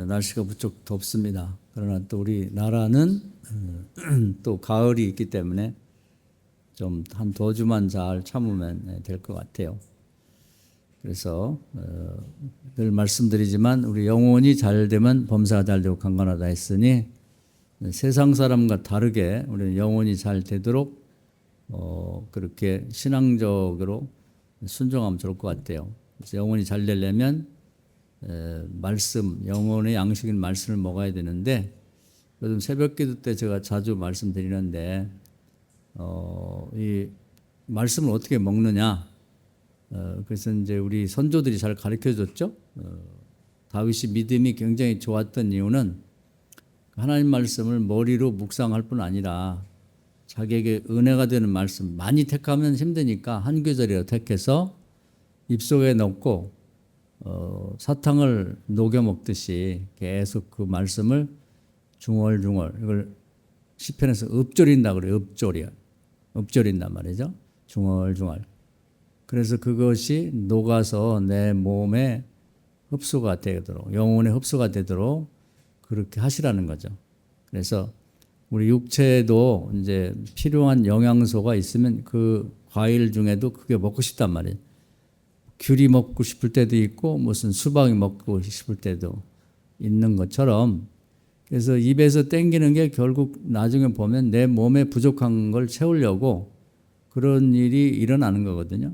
날씨가 무척 덥습니다. 그러나 또 우리 나라는 또 가을이 있기 때문에 좀 한 두 주만 잘 참으면 될 것 같아요. 그래서 늘 말씀드리지만 우리 영혼이 잘 되면 범사가 잘 되고 강건하다 했으니 세상 사람과 다르게 우리는 영혼이 잘 되도록 그렇게 신앙적으로 순종하면 좋을 것 같아요. 그래서 영혼이 잘 되려면 말씀, 영혼의 양식인 말씀을 먹어야 되는데, 요즘 새벽기도 때 제가 자주 말씀드리는데 이 말씀을 어떻게 먹느냐. 그래서 이제 우리 선조들이 잘 가르쳐줬죠. 다윗이 믿음이 굉장히 좋았던 이유는 하나님 말씀을 머리로 묵상할 뿐 아니라 자기에게 은혜가 되는 말씀, 많이 택하면 힘드니까 한 구절이라도 택해서 입속에 넣고 사탕을 녹여 먹듯이 계속 그 말씀을 중얼중얼, 이걸 시편에서 읊조린다 그래요. 읊조린단 말이죠. 중얼중얼. 그래서 그것이 녹아서 내 몸에 흡수가 되도록, 영혼에 흡수가 되도록 그렇게 하시라는 거죠. 그래서 우리 육체에도 이제 필요한 영양소가 있으면 그 과일 중에도 그게 먹고 싶단 말이에요. 귤이 먹고 싶을 때도 있고 무슨 수박이 먹고 싶을 때도 있는 것처럼, 그래서 입에서 땡기는 게 결국 나중에 보면 내 몸에 부족한 걸 채우려고 그런 일이 일어나는 거거든요.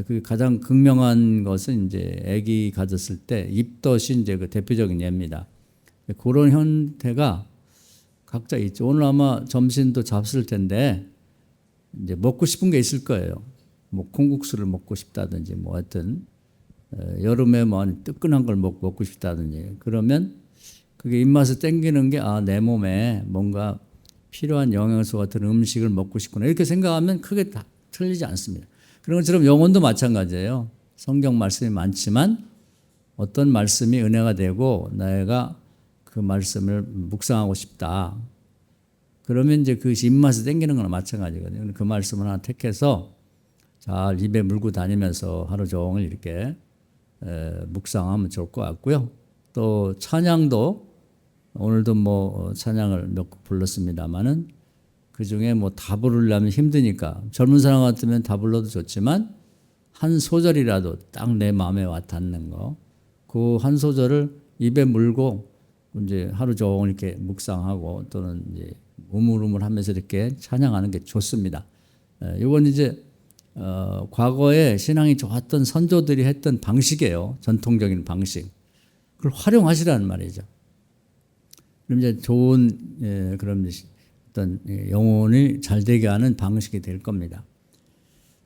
그 가장 극명한 것은 이제 아기 가졌을 때 입덧이 이제 그 대표적인 예입니다. 그런 형태가 각자 있죠. 오늘 아마 점심도 잡술 텐데 이제 먹고 싶은 게 있을 거예요. 뭐 콩국수를 먹고 싶다든지 뭐 하여튼 여름에 뭐 뜨끈한 걸 먹고 싶다든지, 그러면 그게 입맛에 땡기는 게 내 몸에 뭔가 필요한 영양소 같은 음식을 먹고 싶구나 이렇게 생각하면 크게 다 틀리지 않습니다. 그런 것처럼 영혼도 마찬가지예요. 성경 말씀이 많지만 어떤 말씀이 은혜가 되고 내가 그 말씀을 묵상하고 싶다. 그러면 이제 그 입맛에 땡기는 거나 마찬가지거든요. 그 말씀을 하나 택해서 잘 입에 물고 다니면서 하루 종일 이렇게 묵상하면 좋을 것 같고요. 또 찬양도 오늘도 뭐 찬양을 몇 곡 불렀습니다만은 그 중에 뭐 다 부르려면 힘드니까 젊은 사람 같으면 다 불러도 좋지만 한 소절이라도 딱 내 마음에 와 닿는 거, 그 한 소절을 입에 물고 이제 하루 종일 이렇게 묵상하고 또는 이제 우물우물하면서 이렇게 찬양하는 게 좋습니다. 이건 이제 과거에 신앙이 좋았던 선조들이 했던 방식이에요. 전통적인 방식. 그걸 활용하시라는 말이죠. 그럼 이제 좋은 그런 어떤 영혼이 잘 되게 하는 방식이 될 겁니다.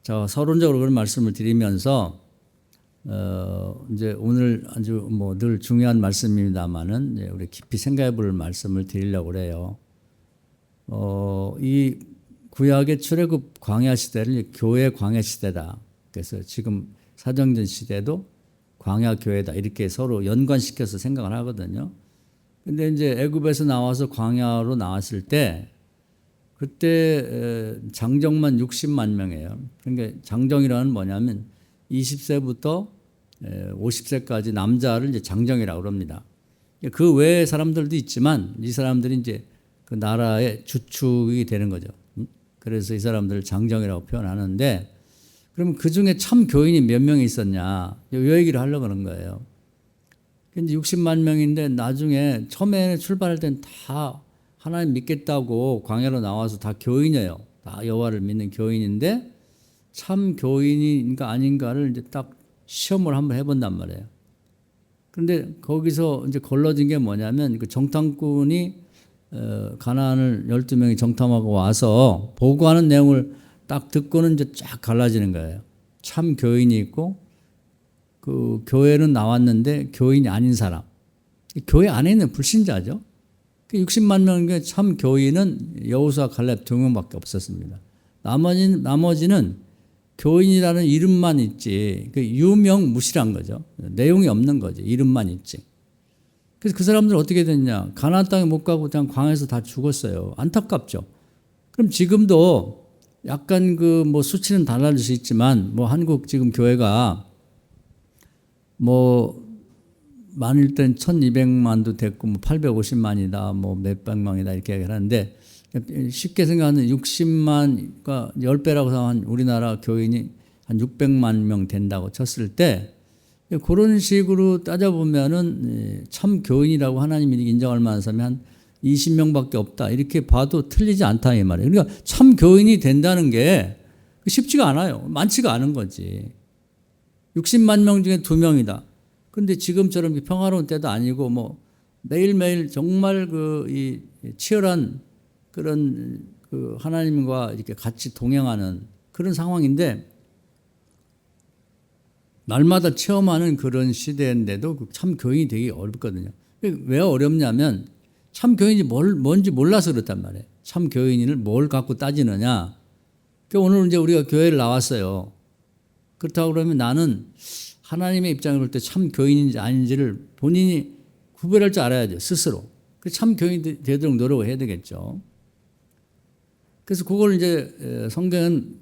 자, 서론적으로 그런 말씀을 드리면서 이제 오늘 아주 뭐 늘 중요한 말씀입니다만은 우리 깊이 생각해볼 말씀을 드리려고 그래요. 이 구약의 출애굽 광야 시대를 교회 광야 시대다. 그래서 지금 사정전 시대도 광야 교회다 이렇게 서로 연관시켜서 생각을 하거든요. 근데 이제 애굽에서 나와서 광야로 나왔을 때 그때 장정만 60만 명이에요. 그러니까 장정이라는 뭐냐면 20세부터 50세까지 남자를 이제 장정이라고 그럽니다. 그 외의 사람들도 있지만 이 사람들이 이제 그 나라의 주축이 되는 거죠. 그래서 이 사람들을 장정이라고 표현하는데, 그러면 그 중에 참 교인이 몇 명이 있었냐, 이 얘기를 하려고 하는 거예요. 이제 60만 명인데 나중에 처음에 출발할 땐 다 하나님 믿겠다고 광야로 나와서 다 교인이에요. 다 여호와를 믿는 교인인데 참 교인인가 아닌가를 이제 딱 시험을 한번 해본단 말이에요. 그런데 거기서 이제 걸러진 게 뭐냐면 그 정탐꾼이 가나안을 12명이 정탐하고 와서 보고하는 내용을 딱 듣고는 이제 쫙 갈라지는 거예요. 참 교인이 있고 그 교회는 나왔는데 교인이 아닌 사람. 교회 안에 있는 불신자죠. 60만 명의 참 교인은 여호수아 갈렙 2명밖에 없었습니다. 나머지는 교인이라는 이름만 있지 유명무실한 거죠. 내용이 없는 거죠. 이름만 있지. 그래서 그 사람들은 어떻게 됐냐. 가나안 땅에 못 가고 그냥 광야에서 다 죽었어요. 안타깝죠. 그럼 지금도 약간 그 뭐 수치는 달라질 수 있지만 뭐 한국 지금 교회가 뭐 많을 땐 1200만도 됐고 뭐 850만이다 뭐 몇백만이다 이렇게 얘기하는데 쉽게 생각하는 60만, 그러니까 10배라고 생각하면 우리나라 교인이 한 600만 명 된다고 쳤을 때 그런 식으로 따져보면은 참 교인이라고 하나님이 인정할 만한 사람이 한 20명밖에 없다 이렇게 봐도 틀리지 않다 이 말이에요. 그러니까 참 교인이 된다는 게 쉽지가 않아요. 많지가 않은 거지. 60만 명 중에 2명이다. 근데 지금처럼 평화로운 때도 아니고 뭐 매일매일 정말 이 치열한 그런 그 하나님과 이렇게 같이 동행하는 그런 상황인데 날마다 체험하는 그런 시대인데도 참 교인이 되게 어렵거든요. 왜 어렵냐면 참 교인이 뭔지 몰라서 그렇단 말이에요. 참 교인을 뭘 갖고 따지느냐. 그러니까 오늘 이제 우리가 교회를 나왔어요. 그렇다고 그러면 나는 하나님의 입장을 볼 때 참 교인인지 아닌지를 본인이 구별할 줄 알아야죠. 스스로. 참 교인이 되도록 노력을 해야 되겠죠. 그래서 그걸 이제 성경은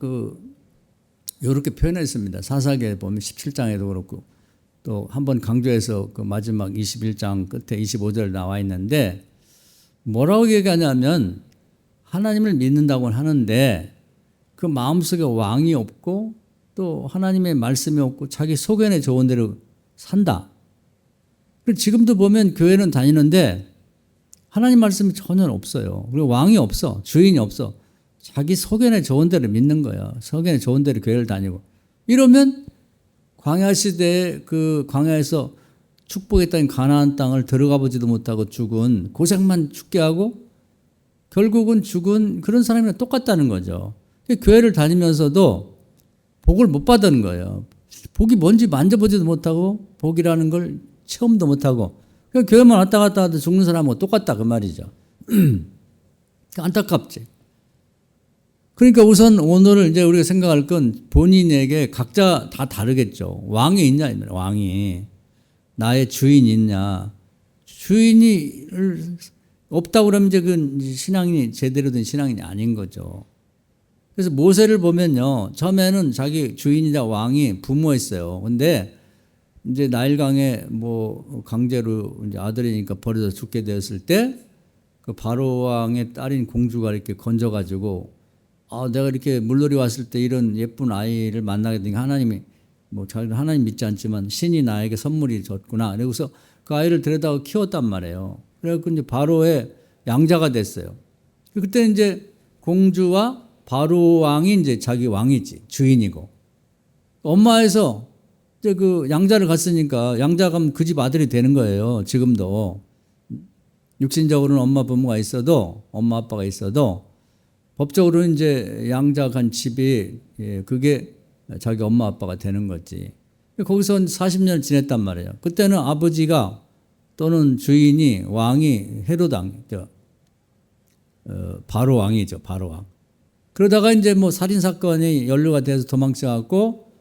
이렇게 표현했습니다. 사사기에 보면 17장에도 그렇고 또 한번 강조해서 그 마지막 21장 끝에 25절 나와 있는데 뭐라고 얘기하냐면 하나님을 믿는다고는 하는데 그 마음속에 왕이 없고 또 하나님의 말씀이 없고 자기 소견에 좋은 대로 산다. 지금도 보면 교회는 다니는데 하나님 말씀이 전혀 없어요. 그리고 왕이 없어. 주인이 없어. 자기 소견에 좋은 대로 믿는 거야. 소견에 좋은 대로 교회를 다니고. 이러면 광야 시대에 그 광야에서 축복했던 가나안 땅을 들어가 보지도 못하고 죽은 고생만 죽게 하고 결국은 죽은 그런 사람이랑 똑같다는 거죠. 교회를 다니면서도 복을 못 받은 거예요. 복이 뭔지 만져보지도 못하고 복이라는 걸 체험도 못하고 그냥 교회만 왔다 갔다 하도 죽는 사람하고 똑같다 그 말이죠. 안타깝지. 그러니까 우선 오늘 이제 우리가 생각할 건 본인에게 각자 다 다르겠죠. 왕이 있냐, 왕이. 나의 주인이 있냐. 주인이 없다고 그러면 이제 그 신앙이 제대로 된 신앙이 아닌 거죠. 그래서 모세를 보면요. 처음에는 자기 주인이자 왕이 부모였어요. 근데 이제 나일강에 뭐 강제로 이제 아들이니까 버려져 죽게 되었을 때 그 바로 왕의 딸인 공주가 이렇게 건져가지고 내가 이렇게 물놀이 왔을 때 이런 예쁜 아이를 만나게 되니까 하나님이 뭐 자기는 하나님 믿지 않지만 신이 나에게 선물이 줬구나. 그래서 그 아이를 데려다가 키웠단 말이에요. 그래서 이제 바로의 양자가 됐어요. 그때 이제 공주와 바로 왕이 이제 자기 왕이지 주인이고 엄마에서 이제 그 양자를 갔으니까 양자가 가면 그 집 아들이 되는 거예요. 지금도 육신적으로는 엄마 부모가 있어도 엄마 아빠가 있어도 법적으로는 이제 양자 간 집이 그게 자기 엄마 아빠가 되는 거지. 거기서 40년 지냈단 말이에요. 그때는 아버지가 또는 주인이 왕이 헤롯 왕, 바로 왕이죠. 바로 왕. 그러다가 이제 뭐 살인 사건이 연루가 돼서 도망쳐갖고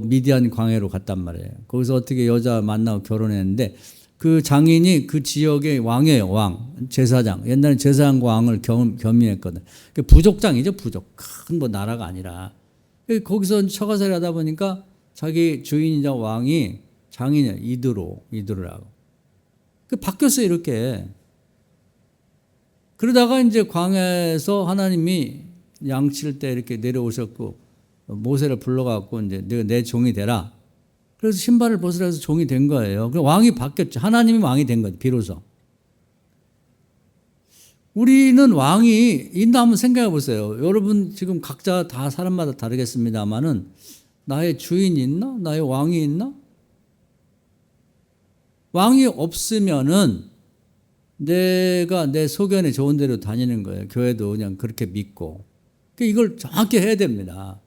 미디안 광야로 갔단 말이에요. 거기서 어떻게 여자 만나고 결혼했는데 그 장인이 그 지역의 왕이에요. 왕, 제사장. 옛날에 제사장과 왕을 겸임했거든. 부족장이죠. 부족. 큰 뭐 나라가 아니라. 거기서 처가살이 하다 보니까 자기 주인이자 왕이 장인이야. 이드로라고. 바뀌었어요. 이렇게. 그러다가 이제 광야에서 하나님이 양칠 때 이렇게 내려오셨고 모세를 불러갖고 이제 내가 내 종이 되라. 그래서 신발을 벗으라 해서 종이 된 거예요. 왕이 바뀌었죠. 하나님이 왕이 된 거죠. 비로소. 우리는 왕이 있나 한번 생각해 보세요. 여러분 지금 각자 다 사람마다 다르겠습니다만은 나의 주인이 있나? 나의 왕이 있나? 왕이 없으면은 내가 내 소견에 좋은 대로 다니는 거예요. 교회도 그냥 그렇게 믿고. 이걸 정확히 해야 됩니다.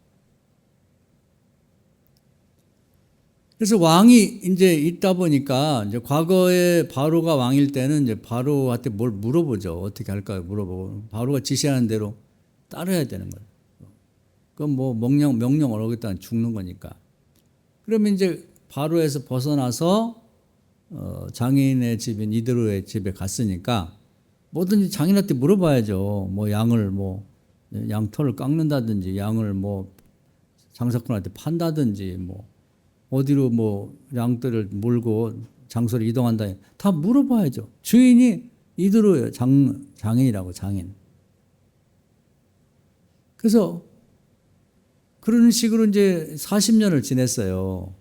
그래서 왕이 이제 있다 보니까 이제 과거에 바로가 왕일 때는 이제 바로한테 뭘 물어보죠. 어떻게 할까요? 물어보고. 바로가 지시하는 대로 따라야 되는 거예요. 그건 뭐 명령 어기다가 죽는 거니까. 그러면 이제 바로에서 벗어나서 장인의 집인 이드로의 집에 갔으니까 뭐든지 장인한테 물어봐야죠. 뭐 양을 양털을 깎는다든지 양을 뭐 장사꾼한테 판다든지 뭐 어디로 뭐 양떼를 몰고 장소를 이동한다. 다 물어봐야죠. 주인이 이대로예요. 장인이라고, 장인. 그래서 그런 식으로 이제 40년을 지냈어요.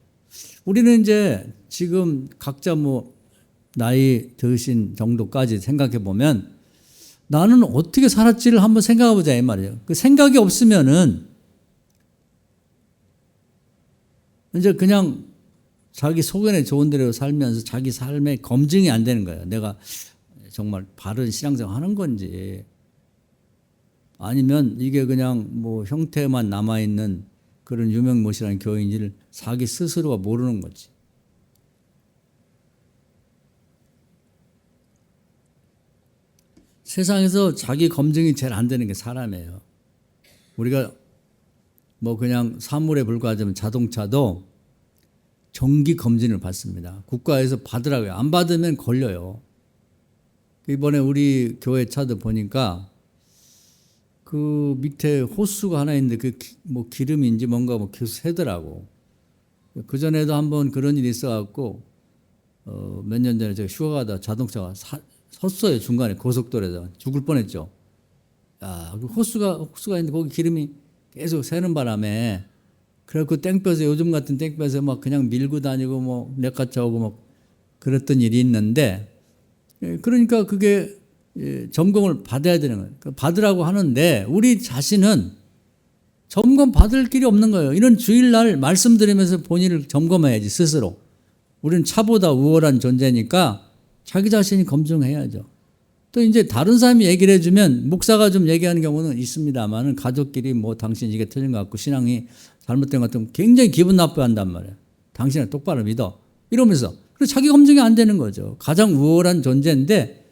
우리는 이제 지금 각자 뭐 나이 드신 정도까지 생각해 보면 나는 어떻게 살았지를 한번 생각해 보자 이 말이에요. 그 생각이 없으면은 이제 그냥 자기 소견에 좋은 대로 살면서 자기 삶에 검증이 안 되는 거예요. 내가 정말 바른 신앙생활 하는 건지 아니면 이게 그냥 뭐 형태만 남아있는 그런 유명무실한 교인지를 자기 스스로가 모르는 거지. 세상에서 자기 검증이 제일 안 되는 게 사람이에요. 우리가 뭐 그냥 사물에 불과하자면 자동차도 정기 검진을 받습니다. 국가에서 받으라고요. 안 받으면 걸려요. 이번에 우리 교회 차도 보니까 그 밑에 호수가 하나 있는데 그 뭐 기름인지 뭔가 뭐 계속 새더라고. 그 전에도 한번 그런 일이 있어갖고 몇 년 전에 제가 휴가 가다 자동차가 섰어요. 중간에 고속도로에서 죽을 뻔했죠. 야, 그 호수가 있는데 거기 기름이 계속 새는 바람에 그래갖고 땡볕에 요즘 같은 땡볕에 막 그냥 밀고 다니고 뭐 렉카차 오고 막 그랬던 일이 있는데 그러니까 그게 점검을 받아야 되는 거예요. 받으라고 하는데 우리 자신은 점검 받을 길이 없는 거예요. 이런 주일날 말씀드리면서 본인을 점검해야지 스스로. 우리는 차보다 우월한 존재니까 자기 자신이 검증해야죠. 또 이제 다른 사람이 얘기를 해주면 목사가 좀 얘기하는 경우는 있습니다만은 가족끼리 뭐 당신 이게 틀린 것 같고 신앙이 잘못된 것 같으면 굉장히 기분 나빠한단 말이에요. 당신은 똑바로 믿어. 이러면서. 그래서 자기 검증이 안 되는 거죠. 가장 우월한 존재인데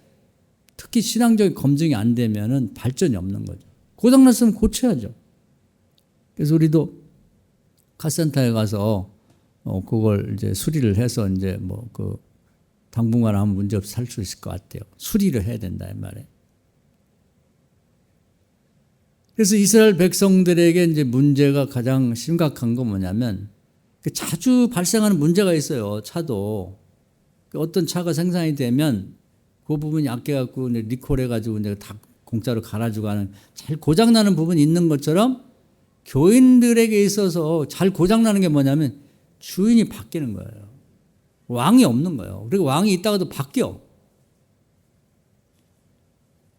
특히 신앙적인 검증이 안 되면은 발전이 없는 거죠. 고장났으면 고쳐야죠. 그래서 우리도 카센터에 가서 그걸 이제 수리를 해서 이제 뭐 그 당분간 아무 문제 없이 살 수 있을 것 같아요. 수리를 해야 된다 이 말이에요. 그래서 이스라엘 백성들에게 이제 문제가 가장 심각한 건 뭐냐면 자주 발생하는 문제가 있어요. 차도 어떤 차가 생산이 되면 그 부분이 약해갖고 리콜해가지고 이제 다 공짜로 갈아주고 하는 잘 고장나는 부분이 있는 것처럼 교인들에게 있어서 잘 고장나는 게 뭐냐면 주인이 바뀌는 거예요. 왕이 없는 거예요. 그리고 왕이 있다가도 바뀌어.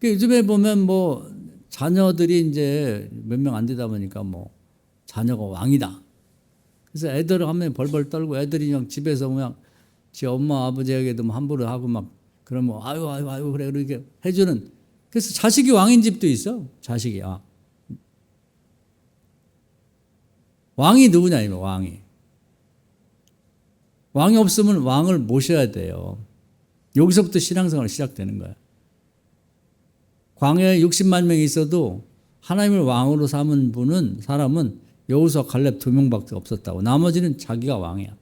요즘에 보면 뭐 자녀들이 이제 몇 명 안 되다 보니까 뭐 자녀가 왕이다. 그래서 애들을 하면 벌벌 떨고 애들이 그냥 집에서 그냥 지 엄마 아버지에게도 뭐 함부로 하고 막 그러면 아유 그래 이렇게 해주는. 그래서 자식이 왕인 집도 있어. 자식이. 왕이 누구냐 이거 왕이. 왕이 없으면 왕을 모셔야 돼요. 여기서부터 신앙생활이 시작되는 거야. 광야에 60만 명이 있어도 하나님을 왕으로 삼은 사람은 여호수아 갈렙 2명밖에 없었다고. 나머지는 자기가 왕이야.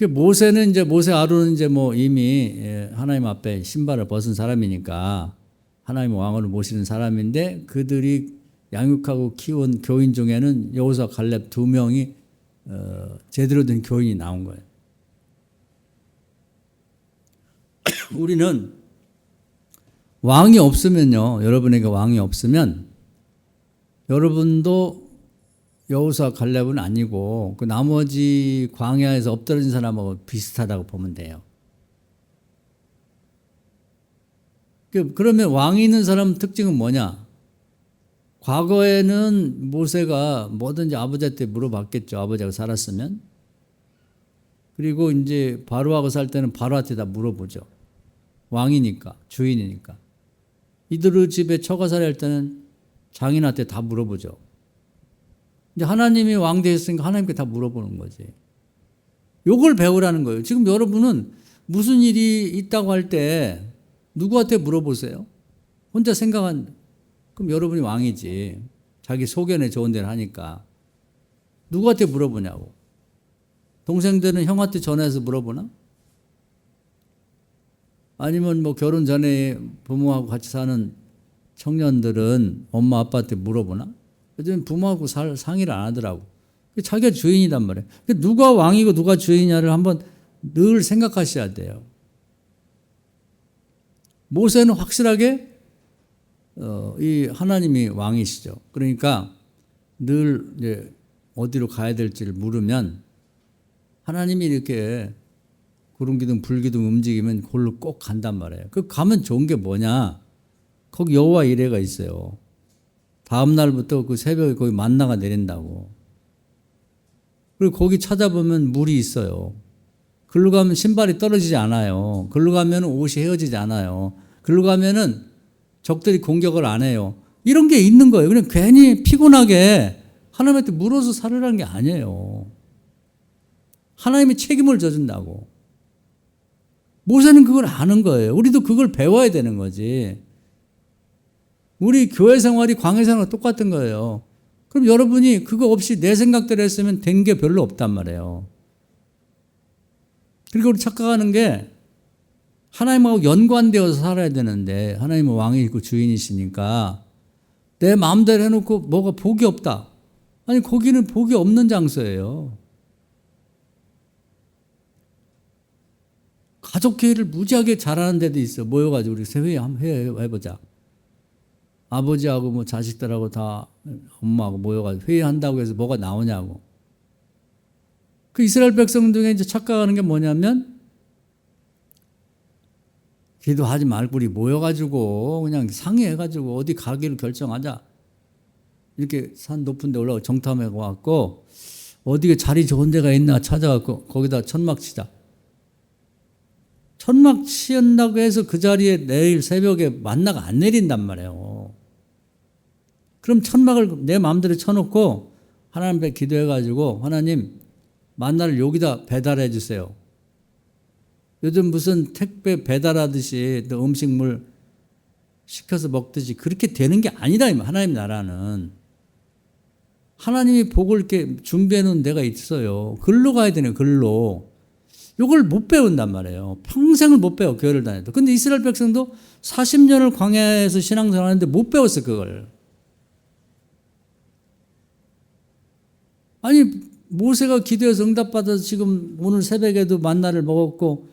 모세는 이제 모세 아론은 이제 뭐 이미 하나님 앞에 신발을 벗은 사람이니까 하나님 왕으로 모시는 사람인데 그들이 양육하고 키운 교인 중에는 여호수아 갈렙 2명이 제대로 된 교인이 나온 거예요. 우리는 왕이 없으면요, 여러분에게 왕이 없으면 여러분도 여호수아 갈렙은 아니고 그 나머지 광야에서 엎드러진 사람하고 비슷하다고 보면 돼요. 그러면 왕이 있는 사람 특징은 뭐냐? 과거에는 모세가 뭐든지 아버지한테 물어봤겠죠. 아버지하고 살았으면. 그리고 이제 바로하고 살 때는 바로한테 다 물어보죠. 왕이니까, 주인이니까. 이들의 집에 처가살이 할 때는 장인한테 다 물어보죠. 이제 하나님이 왕 되셨으니까 하나님께 다 물어보는 거지. 요걸 배우라는 거예요. 지금 여러분은 무슨 일이 있다고 할 때 누구한테 물어보세요? 혼자 그럼 여러분이 왕이지. 자기 소견에 좋은 데를 하니까. 누구한테 물어보냐고. 동생들은 형한테 전화해서 물어보나? 아니면 뭐 결혼 전에 부모하고 같이 사는 청년들은 엄마 아빠한테 물어보나? 요즘 부모하고 상의를 안 하더라고. 자기가 주인이단 말이에요. 누가 왕이고 누가 주인이냐를 한번 늘 생각하셔야 돼요. 모세는 확실하게 이 하나님이 왕이시죠. 그러니까 늘 이제 어디로 가야 될지를 물으면 하나님이 이렇게 구름기둥 불기둥 움직이면 그걸로 꼭 간단 말이에요. 그 가면 좋은 게 뭐냐? 거기 여호와 이레가 있어요. 다음 날부터 그 새벽에 거기 만나가 내린다고. 그리고 거기 찾아보면 물이 있어요. 글로 가면 신발이 떨어지지 않아요. 글로 가면 옷이 헤어지지 않아요. 글로 가면은 적들이 공격을 안 해요. 이런 게 있는 거예요. 그냥 괜히 피곤하게 하나님한테 물어서 살으라는 게 아니에요. 하나님이 책임을 져준다고. 모세는 그걸 아는 거예요. 우리도 그걸 배워야 되는 거지. 우리 교회 생활이 광야 생활과 똑같은 거예요. 그럼 여러분이 그거 없이 내 생각대로 했으면 된 게 별로 없단 말이에요. 그리고 우리 착각하는 게 하나님하고 연관되어서 살아야 되는데 하나님은 왕이고 주인이시니까 내 마음대로 해놓고 뭐가 복이 없다. 아니 거기는 복이 없는 장소예요. 가족회의를 무지하게 잘하는 데도 있어. 모여가지고 우리 회의 한번 해보자. 아버지하고 뭐 자식들하고 다 엄마하고 모여가지고 회의한다고 해서 뭐가 나오냐고. 그 이스라엘 백성 중에 이제 착각하는 게 뭐냐면 기도하지 말고 우리 모여가지고 그냥 상의해가지고 어디 가기를 결정하자. 이렇게 산 높은 데 올라가고 정탐해 갖고 어디에 자리 좋은 데가 있나 찾아갖고 거기다 천막 치자. 천막 치한다고 해서 그 자리에 내일 새벽에 만나가 안 내린단 말이에요. 그럼 천막을 내 마음대로 쳐놓고 하나님 앞에 기도해가지고 하나님 만나를 여기다 배달해 주세요. 요즘 무슨 택배 배달하듯이 또 음식물 시켜서 먹듯이 그렇게 되는 게 아니다. 하나님 나라는. 하나님이 복을 이렇게 준비해 놓은 데가 있어요. 글로 가야 되네요. 글로. 이걸 못 배운단 말이에요. 평생을 못 배워. 교회를 다녀도. 근데 이스라엘 백성도 40년을 광야에서 신앙생활 하는데 못 배웠어. 그걸. 아니 모세가 기도해서 응답받아서 지금 오늘 새벽에도 만나를 먹었고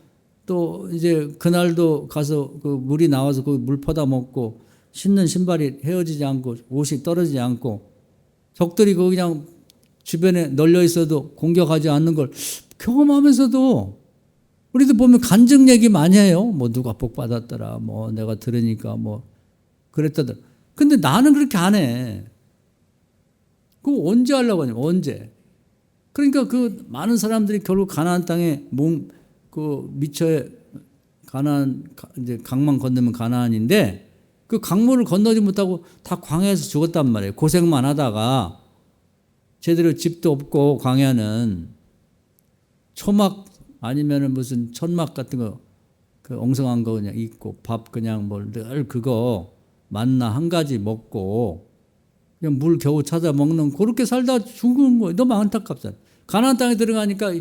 또 이제 그날도 가서 그 물이 나와서 그 물 퍼다 먹고 신는 신발이 헤어지지 않고 옷이 떨어지지 않고 적들이 그 그냥 주변에 널려 있어도 공격하지 않는 걸 경험하면서도 우리도 보면 간증 얘기 많이 해요. 뭐 누가 복 받았더라. 뭐 내가 들으니까 뭐 그랬다더라. 근데 나는 그렇게 안 해. 그거 언제 하려고 하냐? 언제? 그러니까 그 많은 사람들이 결국 가나안 땅에 그 미처에 가나안 이제 강만 건너면 가나안인데 그 강물을 건너지 못하고 다 광야에서 죽었단 말이에요. 고생만 하다가 제대로 집도 없고 광야는 초막 아니면은 무슨 천막 같은 거 그 엉성한 거 그냥 있고 밥 그냥 뭘 늘 그거 만나 한 가지 먹고 그냥 물 겨우 찾아 먹는 그렇게 살다 죽은 거예요. 너무 안타깝잖아요. 가나안 땅에 들어가니까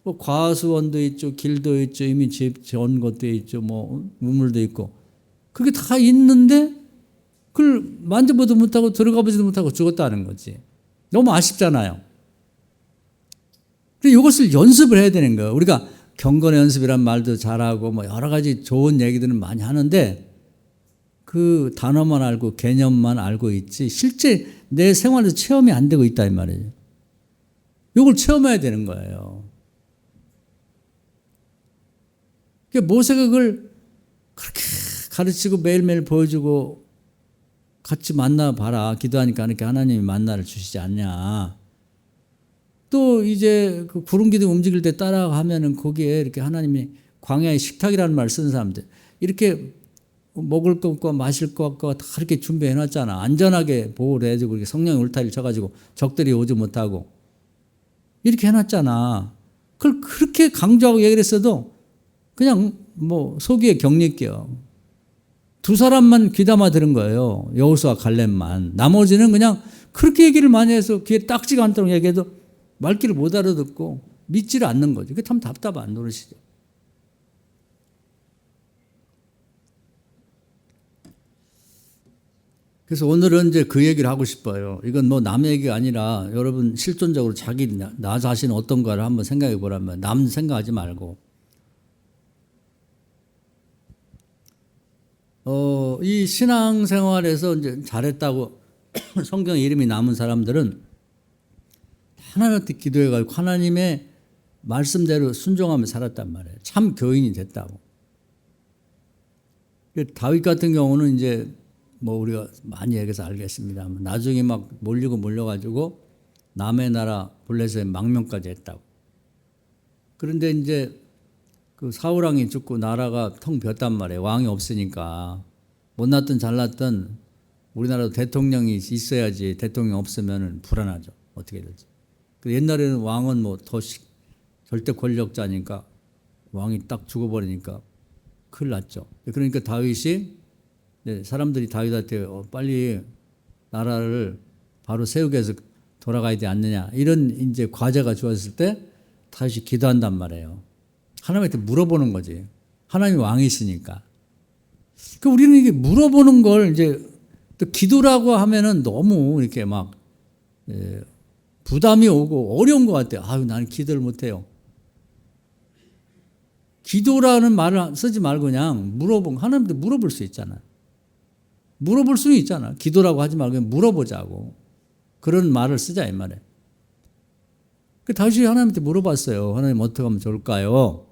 뭐 과수원도 있죠, 길도 있죠, 이미 집 지은 것도 있죠, 뭐 우물도 있고 그게 다 있는데 그걸 만져보지도 못하고 들어가보지도 못하고 죽었다는 거지. 너무 아쉽잖아요. 그래서 이것을 연습을 해야 되는 거예요. 우리가 경건의 연습이란 말도 잘하고 뭐 여러 가지 좋은 얘기들은 많이 하는데 그 단어만 알고 개념만 알고 있지 실제 내 생활에서 체험이 안 되고 있다 이 말이에요. 이걸 체험해야 되는 거예요. 그러니까 모세가 그걸 그렇게 가르치고 매일매일 보여주고 같이 만나봐라. 기도하니까 이렇게 하나님이 만나를 주시지 않냐. 또 이제 그 구름기둥 움직일 때 따라가면은 거기에 이렇게 하나님이 광야의 식탁이라는 말을 쓰는 사람들 이렇게 먹을 것과 마실 것과 다 이렇게 준비해 놨잖아. 안전하게 보호를 해주고 이렇게 성령의 울타리를 쳐가지고 적들이 오지 못하고 이렇게 해놨잖아. 그걸 그렇게 강조하고 얘기를 했어도 그냥 뭐 소기의 격리격 두 사람만 귀담아 들은 거예요. 여호수아 갈렙만. 나머지는 그냥 그렇게 얘기를 많이 해서 귀에 딱지가 않도록 얘기해도 말귀를 못 알아듣고 믿지를 않는 거죠. 그게 참 답답한 노릇이죠. 그래서 오늘은 이제 그 얘기를 하고 싶어요. 이건 뭐 남의 얘기가 아니라 여러분 실존적으로 나 자신 어떤가를 한번 생각해 보라면 남 생각하지 말고 이 신앙생활에서 이제 잘했다고 성경 이름이 남은 사람들은 하나님한테 기도해가지고 하나님의 말씀대로 순종하며 살았단 말이에요. 참 교인이 됐다고. 다윗 같은 경우는 이제 뭐 우리가 많이 얘기해서 알겠습니다만 나중에 막 몰려가지고 남의 나라 블레셋의 망명까지 했다고. 그런데 이제 그 사울왕이 죽고 나라가 텅 비었단 말이에요. 왕이 없으니까. 못났든 잘났든 우리나라도 대통령이 있어야지 대통령 없으면 불안하죠. 어떻게 될지. 옛날에는 왕은 뭐 더 절대 권력자니까 왕이 딱 죽어버리니까 큰일 났죠. 그러니까 다윗이 사람들이 다윗한테 빨리 나라를 바로 세우게 해서 돌아가야 되지 않느냐 이런 이제 과제가 주어졌을 때 다윗이 기도한단 말이에요. 하나님한테 물어보는 거지. 하나님이 왕이시니까. 그러니까 우리는 이게 물어보는 걸 이제 또 기도라고 하면은 너무 이렇게 막 부담이 오고 어려운 것 같아요. 아유, 나는 기도를 못해요. 기도라는 말을 쓰지 말고 그냥 하나님한테 물어볼 수 있잖아요. 물어볼 수는 있잖아. 기도라고 하지 말고 그냥 물어보자고. 그런 말을 쓰자 이 말이에요. 다윗이 하나님한테 물어봤어요. 하나님 어떻게 하면 좋을까요?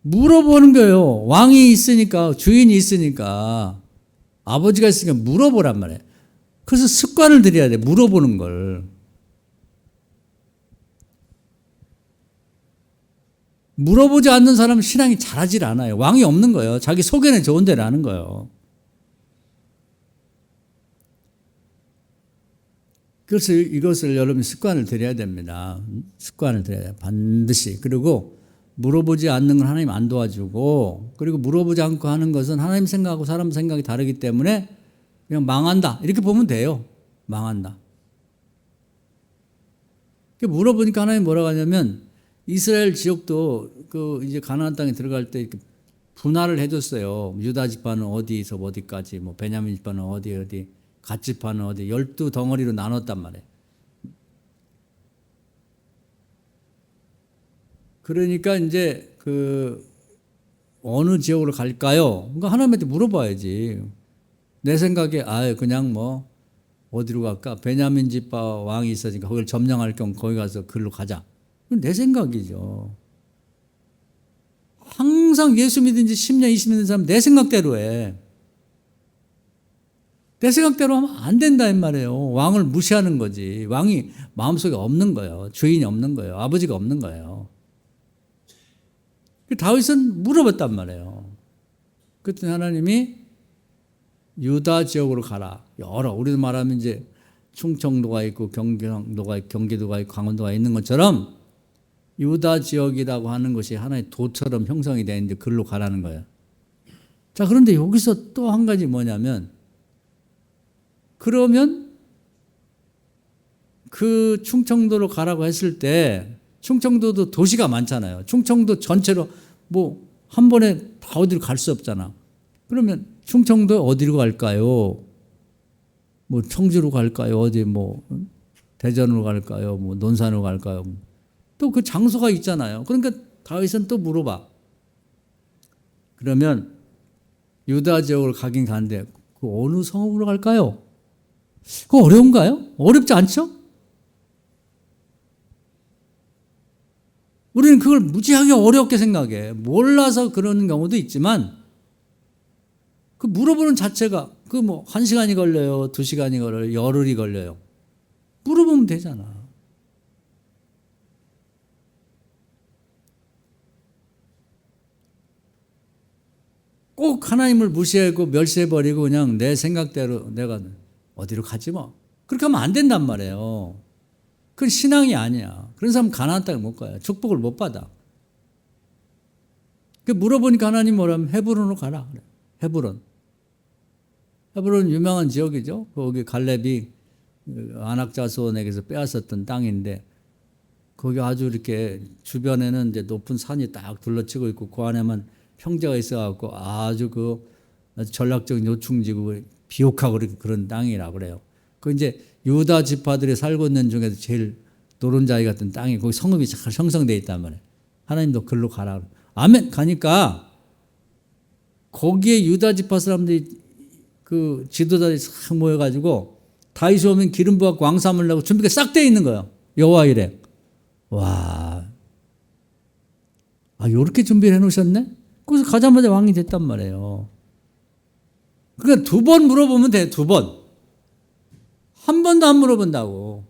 물어보는 거예요. 왕이 있으니까, 주인이 있으니까, 아버지가 있으니까 물어보란 말이에요. 그래서 습관을 들여야 돼. 물어보는 걸. 물어보지 않는 사람은 신앙이 잘하질 않아요. 왕이 없는 거예요. 자기 속에는 좋은 대로 하는 거예요. 그래서 이것을 여러분 습관을 들여야 됩니다. 습관을 들여야 돼요. 반드시. 그리고 물어보지 않는 건 하나님 안 도와주고, 그리고 물어보지 않고 하는 것은 하나님 생각하고 사람 생각이 다르기 때문에 그냥 망한다. 이렇게 보면 돼요. 망한다. 물어보니까 하나님 뭐라고 하냐면 이스라엘 지역도 이제 가나안 땅에 들어갈 때 이렇게 분할을 해줬어요. 유다 지파는 어디서 어디까지, 뭐 베냐민 지파는 어디, 갓 지파는 어디, 12덩어리로 나눴단 말이에요. 그러니까 이제 어느 지역으로 갈까요? 그러니까 하나님한테 물어봐야지. 내 생각에 그냥 뭐 어디로 갈까? 베냐민 지파 왕이 있으니까 거기를 점령할 경우 거기 가서 글로 가자. 내 생각이죠. 항상 예수 믿은 지 10년, 20년 된 사람 내 생각대로 해. 내 생각대로 하면 안 된다 이 말이에요. 왕을 무시하는 거지. 왕이 마음속에 없는 거예요. 주인이 없는 거예요. 아버지가 없는 거예요. 다윗은 물어봤단 말이에요. 그랬더니 하나님이 유다 지역으로 가라. 우리도 말하면 이제 충청도가 있고 경기도가 있고 강원도가 있는 것처럼 유다 지역이라고 하는 것이 하나의 도처럼 형성이 되어 있는데 그리로 가라는 거예요. 자, 그런데 여기서 또 한 가지 뭐냐면 그러면 그 충청도로 가라고 했을 때 충청도도 도시가 많잖아요. 충청도 전체로 뭐 한 번에 다 어디로 갈 수 없잖아. 그러면 충청도 어디로 갈까요? 뭐 청주로 갈까요? 어디 뭐 대전으로 갈까요? 뭐 논산으로 갈까요? 또 그 장소가 있잖아요. 그러니까 다윗은 또 물어봐. 그러면 유다 지역으로 가긴 가는데 그 어느 성읍으로 갈까요? 그거 어려운가요? 어렵지 않죠? 우리는 그걸 무지하게 어렵게 생각해. 몰라서 그러는 경우도 있지만 그 물어보는 자체가 뭐 1시간이 걸려요, 2시간이 걸려요, 열흘이 걸려요. 물어보면 되잖아. 꼭 하나님을 무시하고 멸시해버리고 그냥 내 생각대로 내가 어디로 가지 뭐. 그렇게 하면 안 된단 말이에요. 그건 신앙이 아니야. 그런 사람은 가나안 땅에 못 가요. 축복을 못 받아. 물어보니까 하나님 뭐라면 헤브론으로 가라. 그래. 헤브론 유명한 지역이죠. 거기 갈렙이 아낙 자손에게서 빼앗았던 땅인데 거기 아주 이렇게 주변에는 이제 높은 산이 딱 둘러치고 있고 그 안에만 평지가 있어갖고 아주 전략적인 요충지고 비옥하고 그런 땅이라고 그래요. 그 이제 유다 지파들이 살고 있는 중에서 제일 노른자위 같은 땅이 거기 성읍이 잘 형성되어 있단 말이에요. 하나님도 글로 가라. 아멘. 가니까 거기에 유다 지파 사람들이 그 지도자들이 싹 모여가지고 다윗이 오면 기름 부어갖고 왕 삼으려고 준비가 싹 돼 있는 거예요. 여호와 이래. 와, 요렇게 준비를 해놓으셨네? 그래서 가자마자 왕이 됐단 말이에요. 그러니까 2번 물어보면 돼, 2번. 한 번도 안 물어본다고.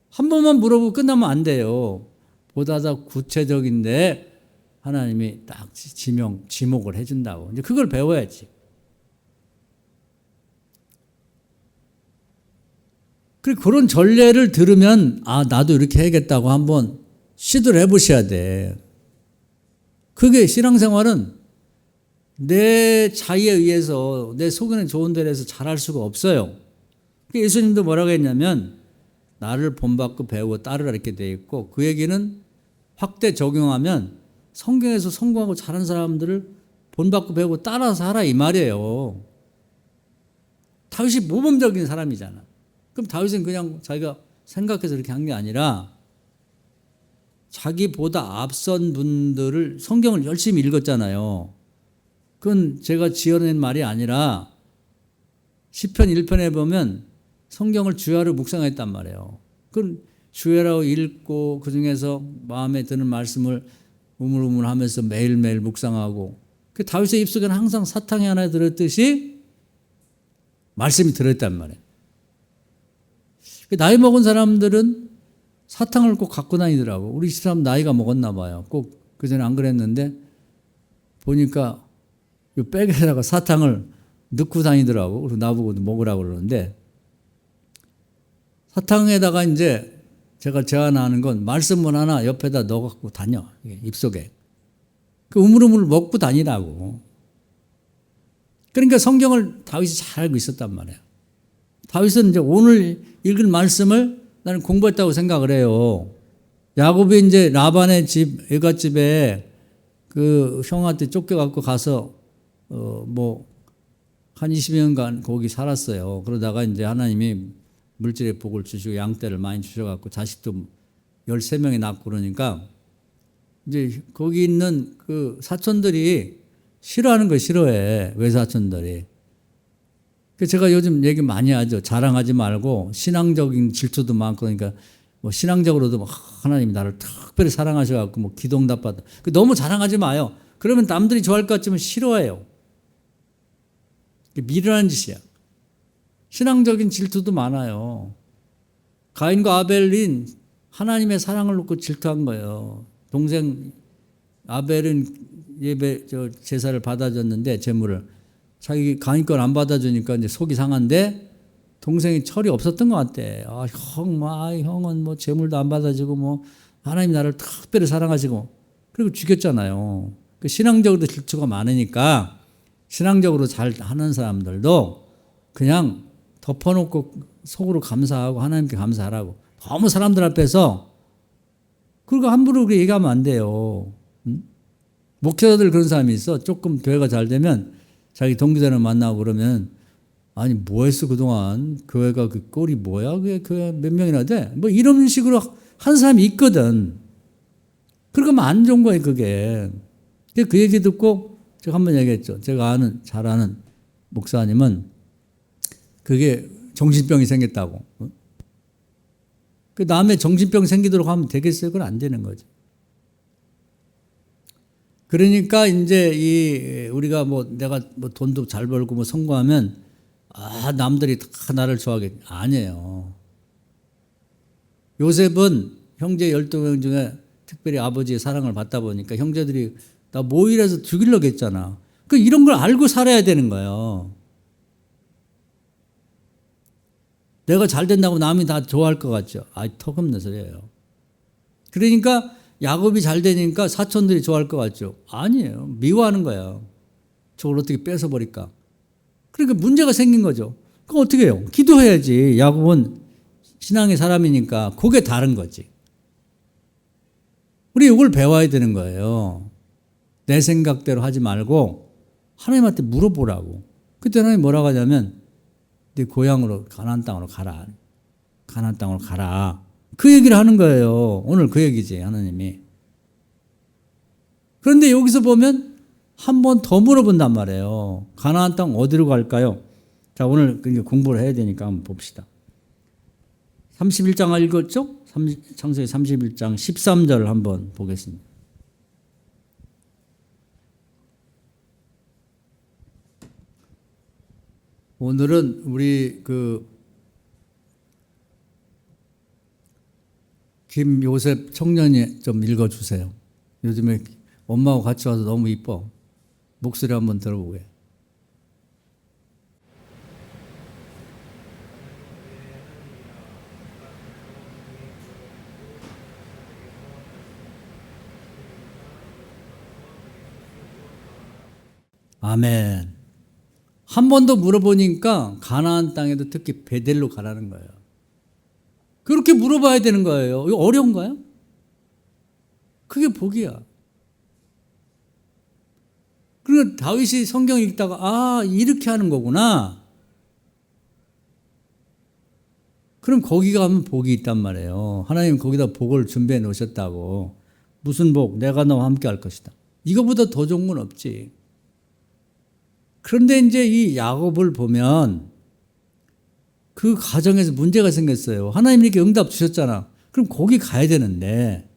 한 번만 물어보고 끝나면 안 돼요. 보다 더 구체적인데 하나님이 딱 지목을 해준다고. 이제 그걸 배워야지. 그런 전례를 들으면 나도 이렇게 해야겠다고 한번 시도를 해보셔야 돼. 그게 신앙생활은 내 자의에 의해서 내 속에는 좋은 대로 해서 잘할 수가 없어요. 예수님도 뭐라고 했냐면 나를 본받고 배우고 따르라 이렇게 돼 있고 그 얘기는 확대 적용하면 성경에서 성공하고 잘한 사람들을 본받고 배우고 따라서 하라 이 말이에요. 다윗이 모범적인 사람이잖아. 그럼 다윗은 그냥 자기가 생각해서 이렇게 한 게 아니라 자기보다 앞선 분들을 성경을 열심히 읽었잖아요. 그건 제가 지어낸 말이 아니라 시편 1편에 보면 성경을 주야로 묵상했단 말이에요. 그건 주야라고 읽고 그중에서 마음에 드는 말씀을 우물우물하면서 매일매일 묵상하고 그 다윗의 입속에는 항상 사탕이 하나 들었듯이 말씀이 들어있단 말이에요. 나이 먹은 사람들은 사탕을 꼭 갖고 다니더라고. 우리 집사람 나이가 먹었나 봐요. 꼭 그전에 안 그랬는데 보니까 이 백에다가 사탕을 넣고 다니더라고. 그리고 나보고 먹으라고 그러는데 사탕에다가 이제 제가 제안하는 건 말씀문 하나 옆에다 넣어갖고 다녀. 입속에. 그 우물우물 먹고 다니라고. 그러니까 성경을 다윗이 잘 알고 있었단 말이에요. 다윗은 이제 오늘 읽은 말씀을 나는 공부했다고 생각을 해요. 야곱이 이제 라반의 집, 애갓집에 그 형한테 쫓겨갖고 가서, 한 20년간 거기 살았어요. 그러다가 이제 하나님이 물질의 복을 주시고 양떼를 많이 주셔갖고 자식도 13명이 낳고 그러니까 이제 거기 있는 그 사촌들이 싫어하는 거 싫어해. 외사촌들이. 제가 요즘 얘기 많이 하죠. 자랑하지 말고 신앙적인 질투도 많고 그러니까 뭐 신앙적으로도 하나님이 나를 특별히 사랑하셔갖고 뭐 기도응답받아. 너무 자랑하지 마요. 그러면 남들이 좋아할 것 같지만 싫어해요. 미련한 짓이야. 신앙적인 질투도 많아요. 가인과 아벨은 하나님의 사랑을 놓고 질투한 거예요. 동생 아벨은 제사를 받아줬는데 제물을 자기 가인 걸 안 받아주니까 이제 속이 상한데 동생이 철이 없었던 것 같대. 형은 뭐 제물도 안 받아주고 뭐 하나님 나를 특별히 사랑하시고 그리고 죽였잖아요. 신앙적으로 질투가 많으니까 신앙적으로 잘 하는 사람들도 그냥 덮어놓고 속으로 감사하고 하나님께 감사하라고. 너무 사람들 앞에서 그리고 함부로 그렇게 얘기하면 안 돼요. 목회자들 그런 사람이 있어. 조금 교회가 잘 되면 자기 동기자를 만나고 그러면 아니 뭐 했어 그동안 교회가 그 꼴이 뭐야 그게 교회 몇 명이나 돼? 뭐 이런 식으로 한 사람이 있거든. 그러면 안 좋은 거예요 그게. 그 얘기 듣고 제가 한번 얘기했죠. 제가 잘 아는 목사님은 그게 정신병이 생겼다고. 그 남의 정신병 생기도록 하면 되겠어요? 그건 안 되는 거죠. 그러니까 이제 우리가 내가 돈도 잘 벌고 성공하면 남들이 다 나를 좋아하겠. 아니에요. 요셉은 형제 12명 중에 특별히 아버지의 사랑을 받다 보니까 형제들이 나 모이라서 죽이려고 했잖아. 이런 걸 알고 살아야 되는 거예요. 내가 잘 된다고 남이 다 좋아할 것 같죠. 턱없는 소리예요. 그러니까 야곱이 잘 되니까 사촌들이 좋아할 것 같죠. 아니에요. 미워하는 거예요. 저걸 어떻게 뺏어버릴까. 그러니까 문제가 생긴 거죠. 그럼 어떻게 해요? 기도해야지. 야곱은 신앙의 사람이니까 그게 다른 거지. 우리 이걸 배워야 되는 거예요. 내 생각대로 하지 말고 하나님한테 물어보라고. 그때 하나님 뭐라고 하냐면 네 고향으로 가나안 땅으로 가라. 가나안 땅으로 가라. 그 얘기를 하는 거예요. 오늘 그 얘기지 하나님이. 그런데 여기서 보면 한 번 더 물어본단 말이에요. 가나안 땅 어디로 갈까요? 자, 오늘 공부를 해야 되니까 한번 봅시다. 31장 읽었죠? 창세기 31장 13절 한번 보겠습니다. 오늘은 우리 김요셉 청년이 좀 읽어주세요. 요즘에 엄마하고 같이 와서 너무 이뻐. 목소리 한번 들어보게. 아멘. 한 번 더 물어보니까 가나안 땅에도 특히 베델로 가라는 거예요. 그렇게 물어봐야 되는 거예요. 이거 어려운가요? 그게 복이야. 그리고 다윗이 성경 읽다가 아 이렇게 하는 거구나. 그럼 거기 가면 복이 있단 말이에요. 하나님 거기다 복을 준비해 놓으셨다고. 무슨 복? 내가 너와 함께 할 것이다. 이거보다 더 좋은 건 없지. 그런데 이제 이 야곱을 보면 그 가정에서 문제가 생겼어요. 하나님이 이렇게 응답 주셨잖아. 그럼 거기 가야 되는데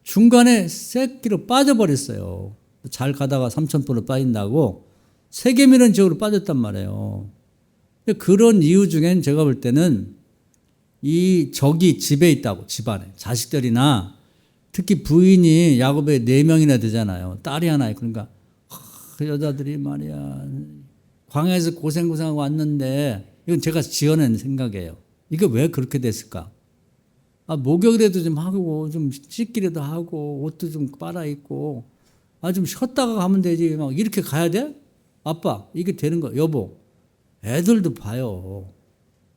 중간에 새끼로 빠져버렸어요. 잘 가다가 삼천포로 빠진다고 세겜이라는 지역으로 빠졌단 말이에요. 그런 이유 중엔 제가 볼 때는 이 적이 집에 있다고, 집안에 자식들이나 특히 부인이 야곱에 4명이나 되잖아요. 딸이 하나 있고. 그러니까 그 여자들이 말이야 광야에서 고생하고 왔는데 이건 제가 지어낸 생각이에요. 이게 왜 그렇게 됐을까? 목욕이라도 좀 하고 좀 씻기라도 하고 옷도 좀 빨아 입고 좀 쉬었다가 가면 되지 막 이렇게 가야 돼? 아빠 이게 되는 거 여보 애들도 봐요.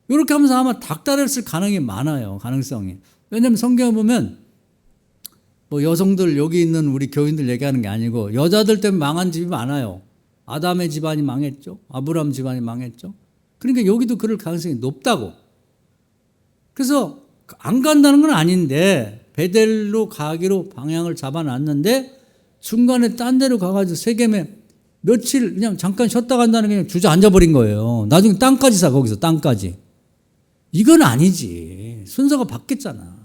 이렇게 하면서 아마 닥달했을 가능성이 많아요. 가능성이. 왜냐하면 성경에 보면 뭐 여성들 여기 있는 우리 교인들 얘기하는 게 아니고 여자들 때문에 망한 집이 많아요. 아담의 집안이 망했죠. 아브라함 집안이 망했죠. 그러니까 여기도 그럴 가능성이 높다고. 그래서 안 간다는 건 아닌데 베델로 가기로 방향을 잡아놨는데 중간에 딴 데로 가가지고 세겜에 며칠 그냥 잠깐 쉬었다 간다는 게 그냥 주저앉아버린 거예요. 나중에 땅까지 사 거기서 땅까지. 이건 아니지. 순서가 바뀌었잖아.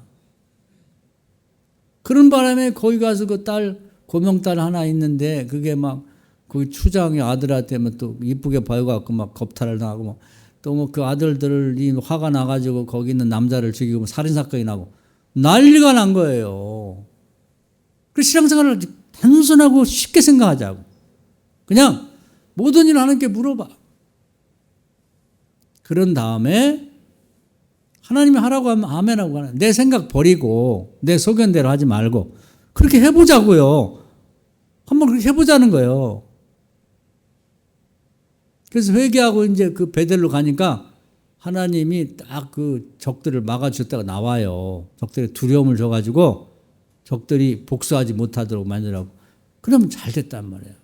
그런 바람에 거기 가서 그 딸, 고명딸 하나 있는데 그게 막 그 추장의 아들한테 또 이쁘게 봐여갖고 막 겁탈을 당하고 또 뭐 그 아들들이 화가 나가지고 거기 있는 남자를 죽이고 살인사건이 나고 난리가 난 거예요. 그 신앙생활을 단순하고 쉽게 생각하자고. 그냥 모든 일 하나님께 물어봐. 그런 다음에 하나님이 하라고 하면 아멘하고 가는. 내 생각 버리고 내 소견대로 하지 말고 그렇게 해보자고요. 한번 그렇게 해보자는 거예요. 그래서 회개하고 이제 그 베델로 가니까 하나님이 딱 그 적들을 막아주셨다가 나와요. 적들의 두려움을 줘가지고 적들이 복수하지 못하도록 만들라고. 그러면 잘 됐단 말이에요.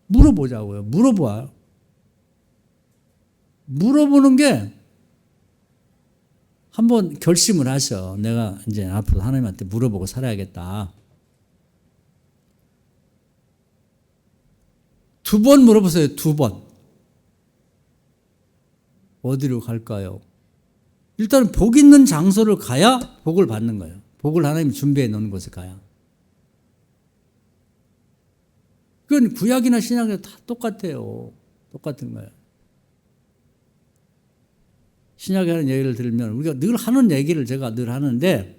물어보자고요. 물어봐. 물어보는 게 한번 결심을 하셔. 내가 이제 앞으로 하나님한테 물어보고 살아야겠다. 2번 물어보세요. 2번. 어디로 갈까요? 일단 복 있는 장소를 가야 복을 받는 거예요. 복을 하나님이 준비해 놓은 곳에 가야. 그건 구약이나 신약이나 다 똑같아요. 똑같은 거예요. 신약에 하는 얘기를 들으면 우리가 늘 하는 얘기를 제가 늘 하는데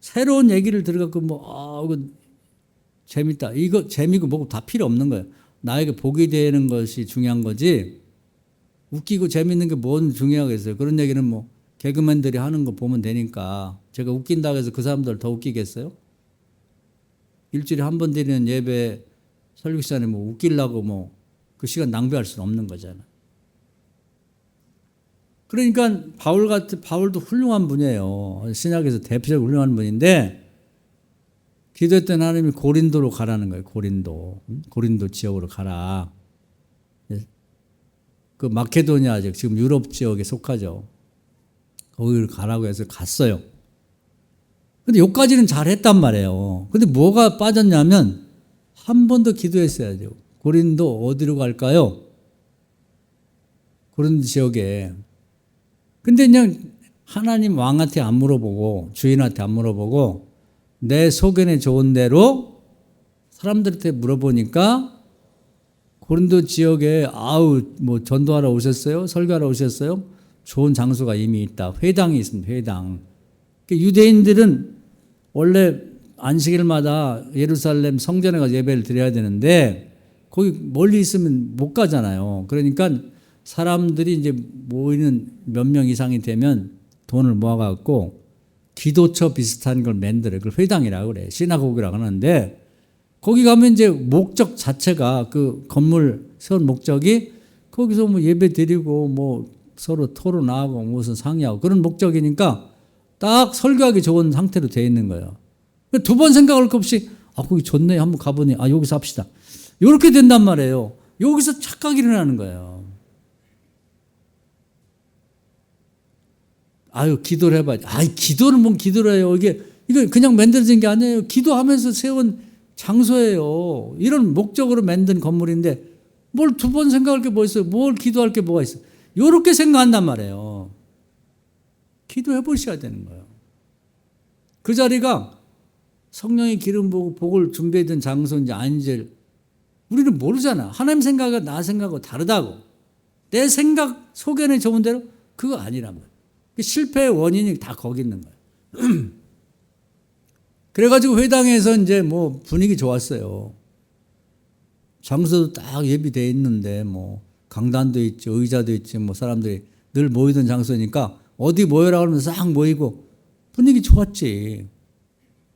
새로운 얘기를 들어갖고 이거 재밌다. 이거 재미고 뭐고 다 필요 없는 거예요. 나에게 복이 되는 것이 중요한 거지 웃기고 재밌는 게 뭔 중요하겠어요. 그런 얘기는 뭐 개그맨들이 하는 거 보면 되니까 제가 웃긴다고 해서 그 사람들 더 웃기겠어요? 일주일에 한 번 드리는 예배 설교 시간에 뭐 웃기려고 그 시간 낭비할 수는 없는 거잖아. 그러니까 바울도 훌륭한 분이에요. 신약에서 대표적으로 훌륭한 분인데 기도했던 하나님이 고린도로 가라는 거예요. 고린도 지역으로 가라. 그 마케도니아 지역, 지금 유럽 지역에 속하죠. 거기를 가라고 해서 갔어요. 근데 여기까지는 잘했단 말이에요. 근데 뭐가 빠졌냐면 한 번 더 기도했어야죠. 고린도 어디로 갈까요? 고린도 지역에. 근데 그냥 하나님 왕한테 안 물어보고 주인한테 안 물어보고 내 소견에 좋은 대로 사람들한테 물어보니까 고린도 지역에 뭐 전도하러 오셨어요? 설교하러 오셨어요? 좋은 장소가 이미 있다. 회당이 있습니다. 회당. 유대인들은 원래 안식일마다 예루살렘 성전에 가서 예배를 드려야 되는데 거기 멀리 있으면 못 가잖아요. 그러니까 사람들이 이제 모이는 몇 명 이상이 되면 돈을 모아갖고 기도처 비슷한 걸 만들어요. 그걸 회당이라고 그래. 시나고그라고 하는데 거기 가면 이제 목적 자체가 그 건물 세운 목적이 거기서 뭐 예배 드리고 뭐 서로 토론하고 무슨 상의하고 그런 목적이니까 딱 설교하기 좋은 상태로 되어 있는 거예요. 두 번 생각할 것 없이 거기 좋네 한번 가보니 여기서 합시다. 이렇게 된단 말이에요. 여기서 착각이 일어나는 거예요. 기도를 해봐야지. 기도를 뭔 기도를 해요. 이거 그냥 만들어진 게 아니에요. 기도하면서 세운 장소예요. 이런 목적으로 만든 건물인데 뭘 두 번 생각할 게 뭐 있어요? 뭘 기도할 게 뭐가 있어요? 이렇게 생각한단 말이에요. 기도해 보셔야 되는 거예요. 그 자리가 성령의 기름 부고 복을 준비해둔 장소인지 아닌지 우리는 모르잖아. 하나님 생각과 나 생각하고 다르다고. 내 생각 소견에 좋은 대로 그거 아니란 말이에요. 실패의 원인이 다 거기 있는 거예요. 그래가지고 회당에서 이제 뭐 분위기 좋았어요. 장소도 딱 예비되어 있는데 뭐 강단도 있지, 의자도 있지, 뭐 사람들이 늘 모이던 장소니까 어디 모여라 그러면 싹 모이고 분위기 좋았지.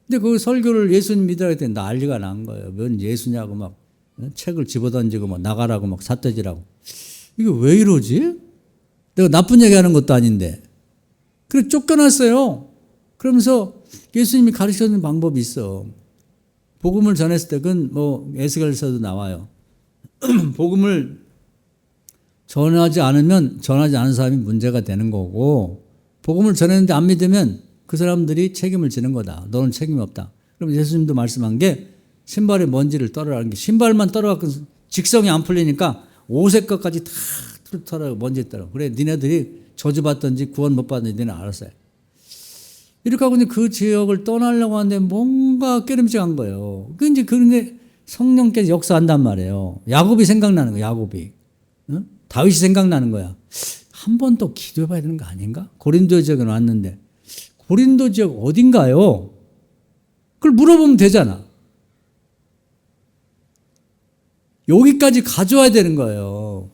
근데 그 설교를 예수님 믿으라 했더니 난리가 난 거예요. 뭔 예수냐고 막 책을 집어던지고 막 나가라고 막 삿대질하고. 이게 왜 이러지? 내가 나쁜 얘기 하는 것도 아닌데. 그래 쫓겨났어요. 그러면서 예수님이 가르쳐주는 방법이 있어. 복음을 전했을 때 그건 뭐 에스겔서도 나와요. 복음을 전하지 않으면 전하지 않은 사람이 문제가 되는 거고 복음을 전했는데 안 믿으면 그 사람들이 책임을 지는 거다. 너는 책임이 없다. 그럼 예수님도 말씀한 게 신발에 먼지를 떨어라는 게 신발만 떨어갖고 직성이 안 풀리니까 옷의 것까지 다 털어 먼지 떨어. 그래 니네들이 저주받든지 구원 못 받든지 니네 알았어요. 이렇게 하고 그 지역을 떠나려고 하는데 뭔가 깨름직한 거예요. 그런데 성령께서 역사한단 말이에요. 야곱이 생각나는 거야. 야곱이. 응? 다윗이 생각나는 거야. 한 번 더 기도해 봐야 되는 거 아닌가? 고린도 지역에 왔는데 고린도 지역 어딘가요? 그걸 물어보면 되잖아. 여기까지 가져와야 되는 거예요.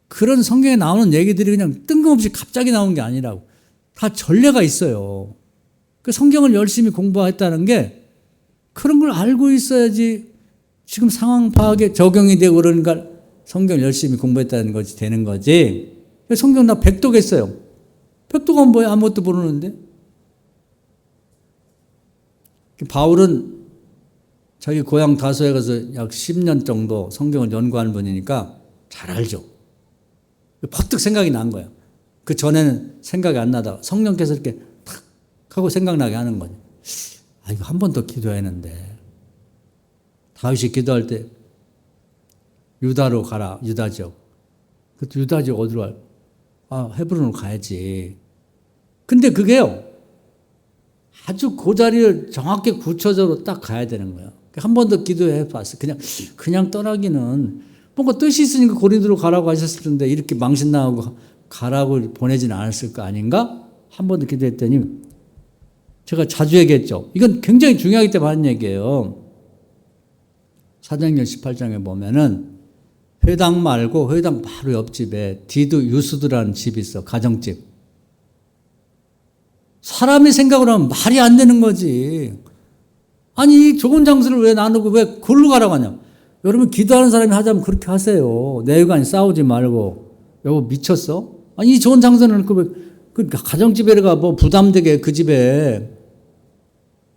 그런 성경에 나오는 얘기들이 그냥 뜬금없이 갑자기 나온 게 아니라고. 다 전례가 있어요. 그 성경을 열심히 공부했다는 게 그런 걸 알고 있어야지 지금 상황 파악에 적용이 되고 그러니까 성경을 열심히 공부했다는 것이 되는 거지. 성경 나 백독했어요. 백독은 뭐야? 아무것도 모르는데. 바울은 자기 고향 다소에 가서 약 10년 정도 성경을 연구하는 분이니까 잘 알죠. 퍼뜩 생각이 난 거예요. 그 전에는 생각이 안 나다가 성령께서 이렇게 탁 하고 생각나게 하는 거죠. 이거 한 번 더 기도해야 하는데. 다윗이 기도할 때 유다로 가라. 유다 지역. 그 유다 지역 어디로 갈? 헤브론으로 가야지. 근데 그게요. 아주 그 자리를 정확히 구체적으로 딱 가야 되는 거예요. 한 번 더 기도해 봤어. 그냥 떠나기는 뭔가 뜻이 있으니까 고린도로 가라고 하셨을 텐데 이렇게 망신당하고 가라고 보내지는 않았을 거 아닌가? 한 번 더 기도했더니 제가 자주 얘기했죠. 이건 굉장히 중요하기 때문에 하는 얘기예요. 사도행전 18장에 보면은 회당 말고 회당 바로 옆집에 디드 유스드라는 집이 있어. 가정집. 사람의 생각으로 하면 말이 안 되는 거지. 아니 좋은 장소를 왜 나누고 왜 골로 가라고 하냐. 여러분 기도하는 사람이 하자면 그렇게 하세요. 내외간에 싸우지 말고. 여보 미쳤어? 아니 이 좋은 장소는 그 가정집에 가 뭐 부담되게 그 집에.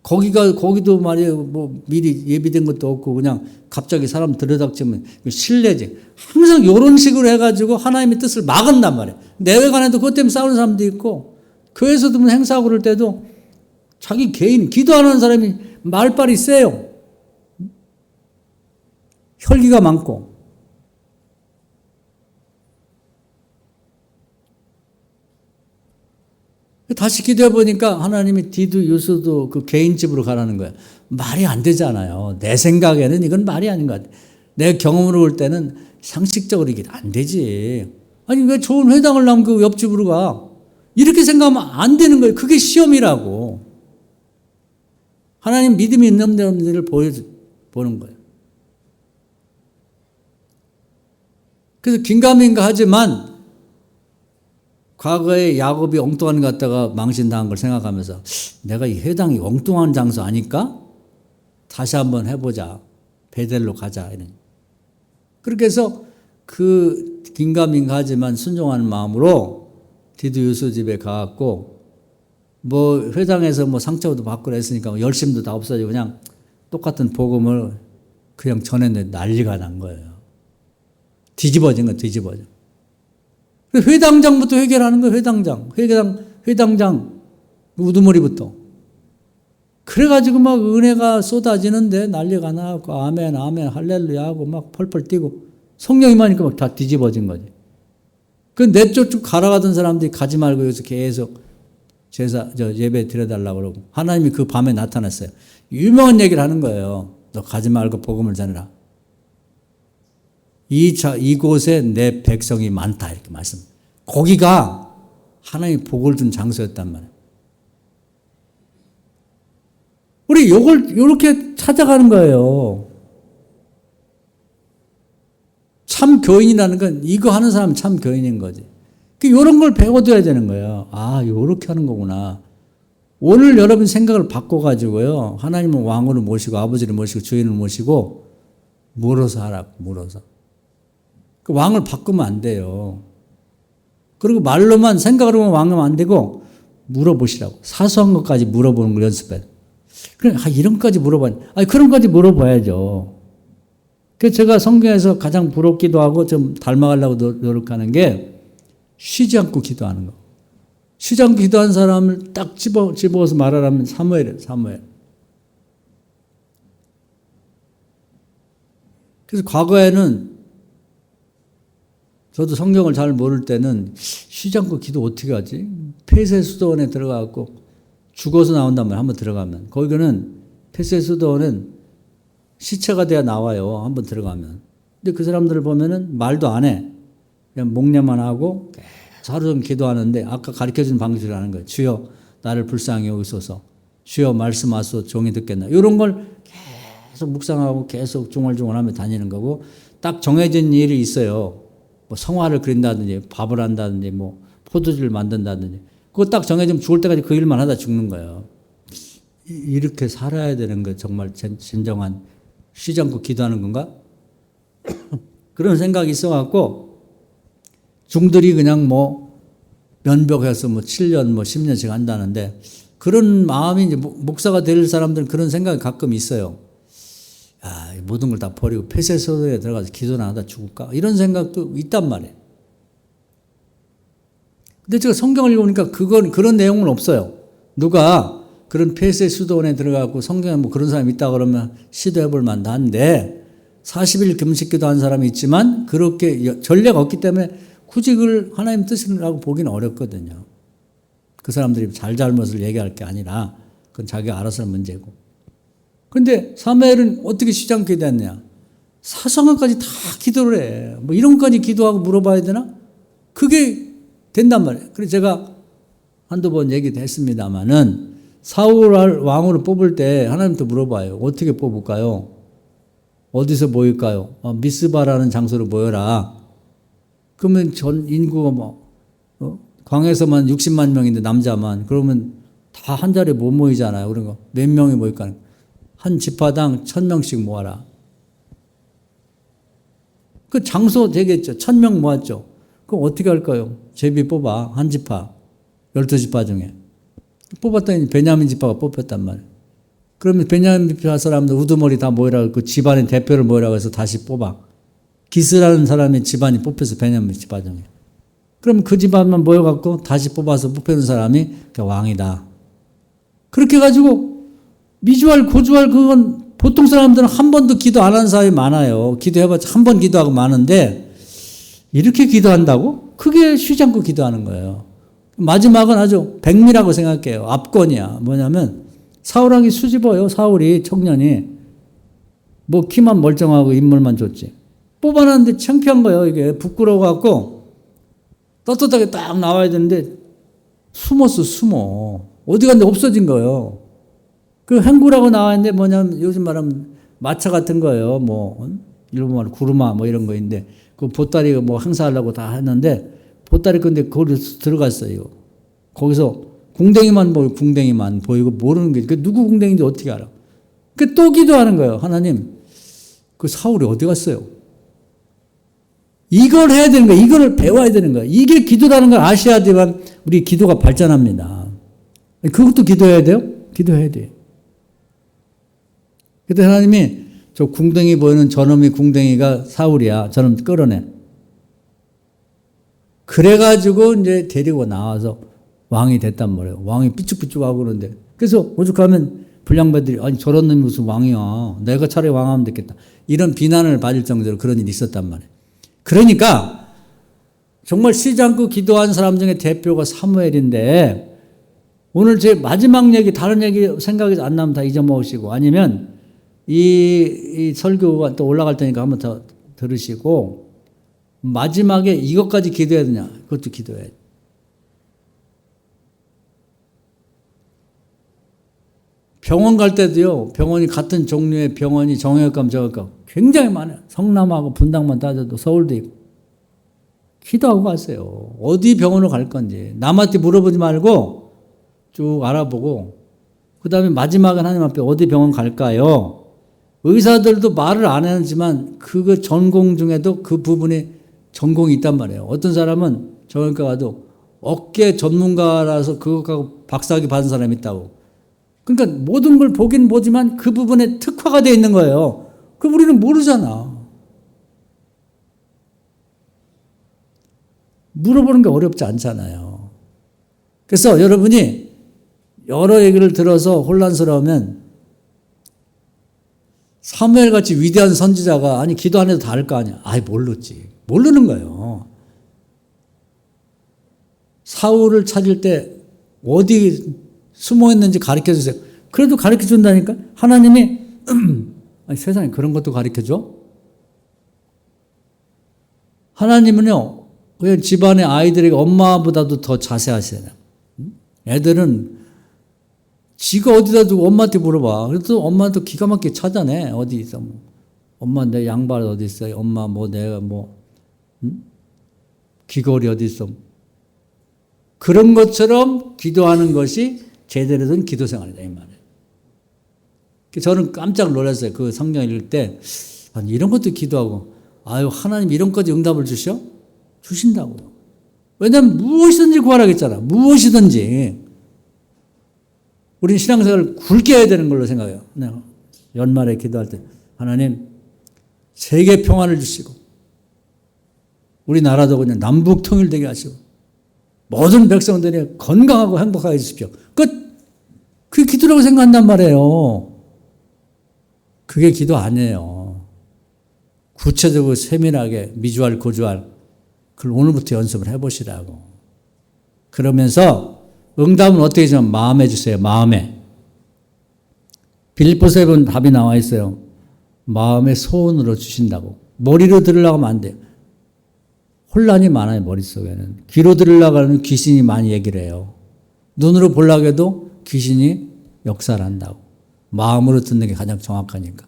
거기도 말이에요. 뭐 미리 예비된 것도 없고 그냥 갑자기 사람 들여닥치면 실례지. 항상 이런 식으로 해가지고 하나님의 뜻을 막은단 말이에요. 내외간에도 그것 때문에 싸우는 사람도 있고, 교회에서도 행사하고 그럴 때도 자기 개인 기도하는 사람이 말빨이 세요. 혈기가 많고. 다시 기도해 보니까 하나님이 디도 유수도 그 개인 집으로 가라는 거예요. 말이 안 되잖아요. 내 생각에는 이건 말이 아닌 것 같아. 내 경험으로 볼 때는 상식적으로 이게 안 되지. 아니 왜 좋은 회당을 나면 그 옆집으로 가? 이렇게 생각하면 안 되는 거예요. 그게 시험이라고. 하나님 믿음이 있는 사람들을 보는 거예요. 그래서 긴가민가 하지만 과거에 야곱이 엉뚱한 것 갖다가 망신당한 걸 생각하면서 내가 이 회당이 엉뚱한 장소 아닐까? 다시 한번 해보자. 베델로 가자. 이런. 그렇게 해서 그 긴가민가 하지만 순종하는 마음으로 디도 유수 집에 가갖고 뭐 회당에서 뭐 상처도 받고 했으니까 열심도 다 없어지고 그냥 똑같은 복음을 그냥 전했는데 난리가 난 거예요. 뒤집어진 거 뒤집어져. 회당장부터 해결하는 거예요. 회당장 우두머리부터. 그래가지고 막 은혜가 쏟아지는데 난리가 나고 아멘 할렐루야 하고 막 펄펄 뛰고 성령이 많으니까 막 다 뒤집어진 거지. 그 내 쪽 가라가던 사람들이 가지 말고 여기서 계속 예배 드려달라고 그러고 하나님이 그 밤에 나타났어요. 유명한 얘기를 하는 거예요. 너 가지 말고 복음을 전해라. 이곳에 내 백성이 많다 이렇게 말씀. 거기가 하나님이 복을 준 장소였단 말이에요. 우리 요걸 이렇게 찾아가는 거예요. 참 교인이라는 건 이거 하는 사람은 참 교인인 거지. 이런 걸 배워둬야 되는 거예요. 아, 요렇게 하는 거구나. 오늘 여러분 생각을 바꿔가지고요. 하나님은 왕으로 모시고 아버지를 모시고 주인을 모시고 물어서 하라고, 물어서. 그 왕을 바꾸면 안 돼요. 그리고 말로만 생각으로만 왕하면 안 되고 물어보시라고. 사소한 것까지 물어보는 걸 연습해. 그래, 이런 것까지 물어봐야, 그런 것까지 물어봐야죠. 그래서 제가 성경에서 가장 부럽기도 하고 좀 닮아가려고 노력하는 게 쉬지 않고 기도하는 거. 쉬지 않고 기도하는 사람을 딱 집어서 말하라면 사무엘이에요, 사무엘. 그래서 과거에는 저도 성경을 잘 모를 때는 쉬지 않고 기도 어떻게 하지? 폐쇄수도원에 들어가고 죽어서 나온단 말이에요. 한번 들어가면. 거기는 폐쇄수도원은 시체가 돼야 나와요. 한번 들어가면. 근데 그 사람들을 보면은 말도 안 해. 그냥 목례만 하고 계속 하루 종일 기도하는데 아까 가르쳐준 방식으로 하는 거예요. 주여 나를 불쌍히 여기소서. 주여 말씀하소서 종이 듣겠나. 이런 걸 계속 묵상하고 계속 중얼중얼하며 다니는 거고 딱 정해진 일이 있어요. 뭐 성화를 그린다든지 밥을 한다든지 뭐 포도주를 만든다든지 그거 딱 정해지면 죽을 때까지 그 일만 하다 죽는 거예요. 이렇게 살아야 되는 거 정말 진정한 쉬지 않고 기도하는 건가? 그런 생각이 있어갖고 중들이 그냥 뭐 면벽해서 뭐 7년 뭐 10년씩 한다는데 그런 마음이 이제 목사가 될 사람들은 그런 생각이 가끔 있어요. 야, 모든 걸 다 버리고 폐쇄소에 들어가서 기도나 하다 죽을까? 이런 생각도 있단 말이에요. 근데 제가 성경을 읽으니까 그런 내용은 없어요. 누가 그런 폐쇄수도원에 들어가고 성경에 뭐 그런 사람이 있다 그러면 시도해 볼 만도 한데 40일 금식 기도한 사람이 있지만 그렇게 전례가 없기 때문에 굳이 그걸 하나님 뜻이라고 보기는 어렵거든요. 그 사람들이 잘잘못을 얘기할 게 아니라 그건 자기가 알아서 할 문제고. 근데 사무엘은 어떻게 쉬지 않게 됐냐? 사소한 것까지 다 기도를 해. 뭐 이런 것까지 기도하고 물어봐야 되나? 그게 된단 말이에요. 그래서 제가 한두 번 얘기도 했습니다마는 사울을 왕으로 뽑을 때 하나님한테 물어봐요. 어떻게 뽑을까요? 어디서 모일까요? 미스바라는 장소로 모여라. 그러면 전 인구가 광에서만 60만 명인데 남자만 그러면 다 한 자리에 못 모이잖아요. 그러니까 몇 명이 모일까? 한 지파당 1000명씩 모아라. 그 장소 되겠죠. 1000명 모았죠. 그럼 어떻게 할까요? 제비 뽑아. 한 지파. 12지파 중에. 뽑았더니 베냐민 지파가 뽑혔단 말이에요. 그러면 베냐민 파 사람들 우두머리 다 모이라고 그 집안의 대표를 모이라고 해서 다시 뽑아. 기스라는 사람의 집안이 뽑혀서 베냐민 집안이에요. 그럼 그 집안만 모여갖고 다시 뽑아서 뽑혀는 사람이 왕이다. 그렇게 해가지고 미주알 고주알 그건 보통 사람들은 한 번도 기도 안 하는 사람이 많아요. 기도해봤자 한 번 기도하고 마는데 이렇게 기도한다고? 크게 쉬지 않고 기도하는 거예요. 마지막은 아주 백미라고 생각해요. 압권이야. 뭐냐면 사울왕이 수집어요. 사울이 청년이 뭐 키만 멀쩡하고 인물만 좋지. 뽑아놨는데 창피한 거예요. 이게 부끄러워갖고 떳떳하게 딱 나와야 되는데 숨어. 어디 갔는데 없어진 거예요. 그 행구라고 나왔는데 뭐냐면 요즘 말하면 마차 같은 거예요. 뭐 일본 말 구르마 뭐 이런 거인데 그 보따리 뭐 행사하려고 다 했는데 보따리 건데 거기로 들어갔어요. 거기서 궁뎅이만 보이고 모르는 게 누구 궁뎅이인지 어떻게 알아? 그 또 기도하는 거예요. 하나님, 그 사울이 어디 갔어요? 이걸 해야 되는 거야. 이걸 배워야 되는 거야. 이게 기도라는 걸 아셔야 되면 우리 기도가 발전합니다. 그것도 기도해야 돼요? 기도해야 돼요. 그때 하나님이 저 궁뎅이 보이는 저놈의 궁뎅이가 사울이야. 저놈 끌어내. 그래가지고 이제 데리고 나와서 왕이 됐단 말이에요. 왕이 삐죽삐죽하고 그러는데. 그래서 오죽하면 불량배들이 아니 저런 놈이 무슨 왕이야. 내가 차라리 왕하면 됐겠다. 이런 비난을 받을 정도로 그런 일이 있었단 말이에요. 그러니까 정말 쉬지 않고 기도한 사람 중에 대표가 사무엘인데 오늘 제 마지막 얘기 다른 얘기 생각이 안 나면 다 잊어먹으시고 아니면 이 설교가 또 올라갈 테니까 한번 더 들으시고 마지막에 이것까지 기도해야 되냐? 그것도 기도해야 돼. 병원 갈 때도요. 병원이 같은 종류의 병원이 정형외과면 저형외과 굉장히 많아요. 성남하고 분당만 따져도 서울도 있고. 기도하고 가세요. 어디 병원을 갈 건지. 남한테 물어보지 말고 쭉 알아보고 그 다음에 마지막은 하나님 앞에 어디 병원 갈까요? 의사들도 말을 안 하지만 그 전공 중에도 그 부분에 전공이 있단 말이에요. 어떤 사람은 정형외과 가도 어깨 전문가라서 그거 갖고 박사학위 받은 사람이 있다고. 그러니까 모든 걸 보긴 보지만 그 부분에 특화가 되어 있는 거예요. 그럼 우리는 모르잖아. 물어보는 게 어렵지 않잖아요. 그래서 여러분이 여러 얘기를 들어서 혼란스러우면 사무엘같이 위대한 선지자가 아니 기도 안 해도 다 알 거 아니야. 아이 모르지. 모르는 거예요. 사울을 찾을 때 어디 숨어 있는지 가르쳐 주세요. 그래도 가르쳐 준다니까? 하나님이 아니, 세상에 그런 것도 가르쳐 줘? 하나님은요. 그냥 집안의 아이들에게 엄마보다도 더 자세하셔요. 애들은 지가 어디다 두고 엄마한테 물어봐. 그래서 엄마도 기가 막히게 찾아내. 어디 있어. 뭐. 엄마 내 양발 어디 있어. 엄마 뭐 내가 뭐 귀걸이 어디 있어. 그런 것처럼 기도하는 것이 제대로 된 기도 생활이다 이 말이에요. 저는 깜짝 놀랐어요. 그 성경 읽을 때 아니, 이런 것도 기도하고 아유 하나님 이런 것까지 응답을 주셔? 주신다고요. 왜냐하면 무엇이든지 구하라겠잖아. 무엇이든지. 우리는 신앙생활을 굵게 해야 되는 걸로 생각해요. 연말에 기도할 때 하나님 세계 평안을 주시고 우리나라도 그냥 남북 통일되게 하시고 모든 백성들이 건강하고 행복하게 해주십시오. 그게 기도라고 생각한단 말이에요. 그게 기도 아니에요. 구체적으로 세밀하게 미주알 고주알 그걸 오늘부터 연습을 해보시라고. 그러면서 응답은 어떻게 주면 마음에 주세요. 마음에. 빌립보서에 보면 답이 나와 있어요. 마음의 소원으로 주신다고. 머리로 들으려고 하면 안 돼요. 혼란이 많아요. 머릿속에는. 귀로 들으려고 하면 귀신이 많이 얘기를 해요. 눈으로 보려고 해도 귀신이 역사를 한다고. 마음으로 듣는 게 가장 정확하니까.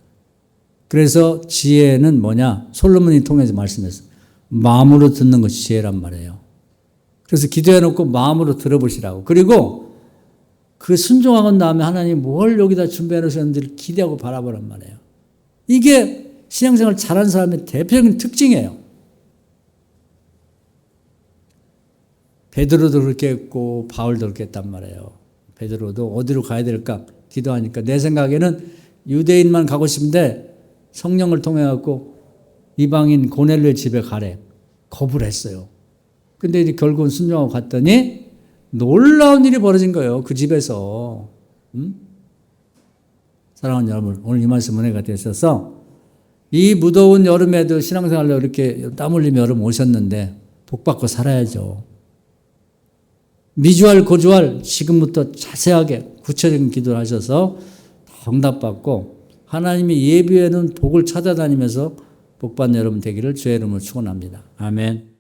그래서 지혜는 뭐냐? 솔로몬이 통해서 말씀했어요. 마음으로 듣는 것이 지혜란 말이에요. 그래서 기도해놓고 마음으로 들어보시라고. 그리고 그 순종하고 다음에 하나님 뭘 여기다 준비해 놓으셨는지를 기대하고 바라보란 말이에요. 이게 신앙생활 잘하는 사람의 대표적인 특징이에요. 베드로도 그렇게 했고 바울도 그렇게 했단 말이에요. 베드로도 어디로 가야 될까 기도하니까 내 생각에는 유대인만 가고 싶은데 성령을 통해 갖고 이방인 고넬료의 집에 가래. 거부를 했어요. 근데 이제 결국은 순종하고 갔더니 놀라운 일이 벌어진 거예요. 그 집에서. 사랑하는 여러분, 오늘 이 말씀 은혜가 되셔서 이 무더운 여름에도 신앙생활로 이렇게 땀 흘리며 여름 오셨는데 복 받고 살아야죠. 미주알 고주알 지금부터 자세하게 구체적인 기도를 하셔서 응답받고 하나님이 예비해 놓은 복을 찾아다니면서 복 받는 여러분 되기를 주의 이름으로 축원합니다. 아멘.